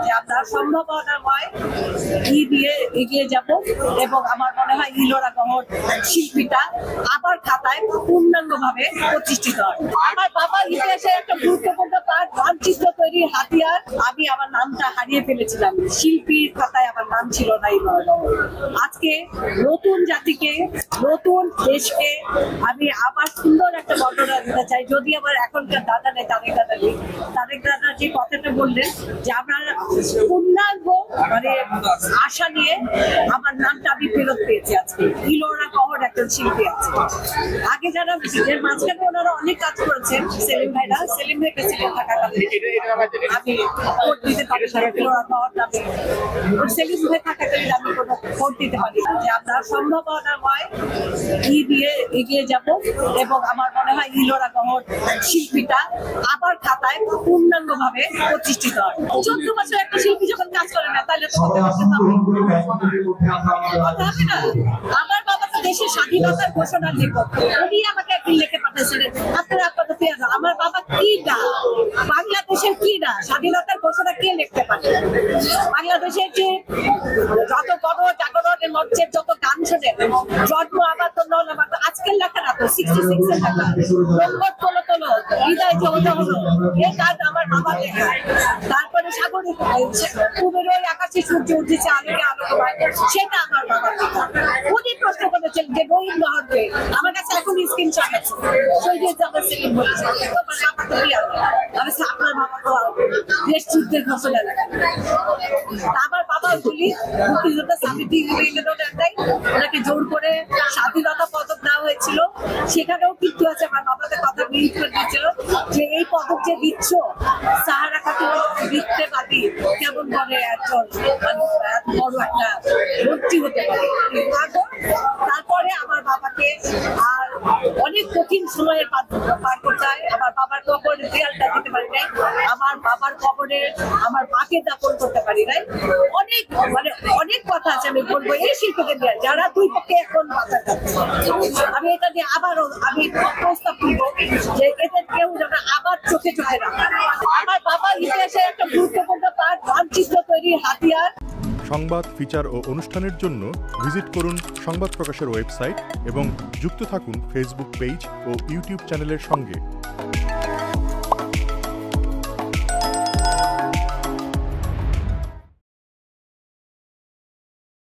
যে আমরা সম্ভাবনাময় নিয়ে এগিয়ে যাব এবং আমার মনে হয় ইলোরা গহর শিল্পীটা আবার খাতায় পূর্ণাঙ্গভাবে প্রতিষ্ঠিত হয়। আমার বাবার ইতিহাসে একটা গুরুত্বপূর্ণ পাঠ মানচিত্র তৈরির হাতিয়ার। আমি আমার নামটা হারিয়ে ফেলেছিলাম, শিল্পীর খাতায় আমার নাম ছিল না ইলোরা গহর। আজকে নতুন জাতিকে, নতুন দেশকে আমি আবার সুন্দর একটা বর্ণনা দিতে চাই। যদি আমার এখনকার দাদা নেই, তারেক দাদা যে কথাটা বললেন যে আমরা পূর্ণাঙ্গ মানে আশা নিয়ে আমার নামটা আমি ফেরত পেয়েছি। আজকে ইলোরা গহর একজন শিল্পী আছে। আগে যারা মাঝখানে ওনারা অনেক কাজ করেছেন, সেলিম ভাই প্রেসিডেন্ট থাকাকালীন আমি ভোট দিতে পারি ইলোরা গহর নামে। সেলিম ভাই থাকাকালীন আমি কোনো ভোট দিতে পারি না। যে আমরা সম্ভাবনাময় নিয়ে এগিয়ে যাব এবং আমার মনে হয় ইলোরা গহর শিল্পীটা আবার খাতায় পূর্ণাঙ্গভাবে প্রতিষ্ঠিত হয়। 14 বছর একটা শিল্পী যখন কাজ করে না, তাহলে তো হবে না। আমার বাবা তো দেশের স্বাধীনতার ঘোষণার লেখক, উনি আমাকে একদিন লিখে পাঠিয়েছিলেন, আপনারা আমার বাবা কি না, বাংলাদেশের কি না, স্বাধীনতার ঘোষণা কে লিখতে পারে? বাংলাদেশের যে যত গণজাগরণের মঞ্চের যত গান শোনেন, জন্ম আমার তো নন, আমার তো আজকের লেখা না, তো 66 এর লেখা, রঙ্গত তোলো তোলো হৃদয় যে হতে হলো, এই গান আমার বাবা লেখা। তারপরে সাগরিক কুমের ওই আকাশে সূর্য উঠেছে আলোকে আলোকময়, সেটা আমার বাবা লেখা। উনি প্রশ্ন করেছেন যে রহিম গহরকে, আমার কাছে এখন স্ক্রিনশট আছে, শহীদ জামাল সেলিম বলেছে আপনার বাবা তো দেশ যুদ্ধের ঘোষণা লেখা। আমার বাবা বলি মুক্তিযোদ্ধা সামিতি ওনাকে জোর করে স্বাধীনতা পদক দেওয়া হয়েছিল, সেখানেও কিন্তু আছে আমার বাবাদের কথা বিরোধ করে দিয়েছিল যে এই পদক যে দিচ্ছ সাহারা খাতুন লিখতে পারি কেমন করে একজন বড় একটা মন্ত্রী হতে পারে। তারপরে আমার বাবাকে আর অনেক কঠিন সময়ের পার করতে হয়। আমার বাবার কবরে দেয়ালটা দিতে পারি নাই, আমার বাবার কবরে আমার মাকে দাপন করতে পারি নাই। অনেক কথা আছে আমি বলবো এই শিল্পীদের নিয়ে, যারা দুই পক্ষে এখন মাথা কাটছে। আমি এটা দিয়ে আবারও আমি প্রস্তাব তুলব যে এদের কেউ যেন আবার চোখে রাখে। আমার বাবার ইতিহাসে একটা গুরুত্বপূর্ণ পাঠ মানচিত্র তৈরির হাতিয়ার। সংবাদ, ফিচার ও অনুষ্ঠানের জন্য ভিজিট করুন সংবাদ প্রকাশের ওয়েবসাইট এবং যুক্ত থাকুন ফেসবুক পেজ ও ইউটিউব চ্যানেলের সঙ্গে।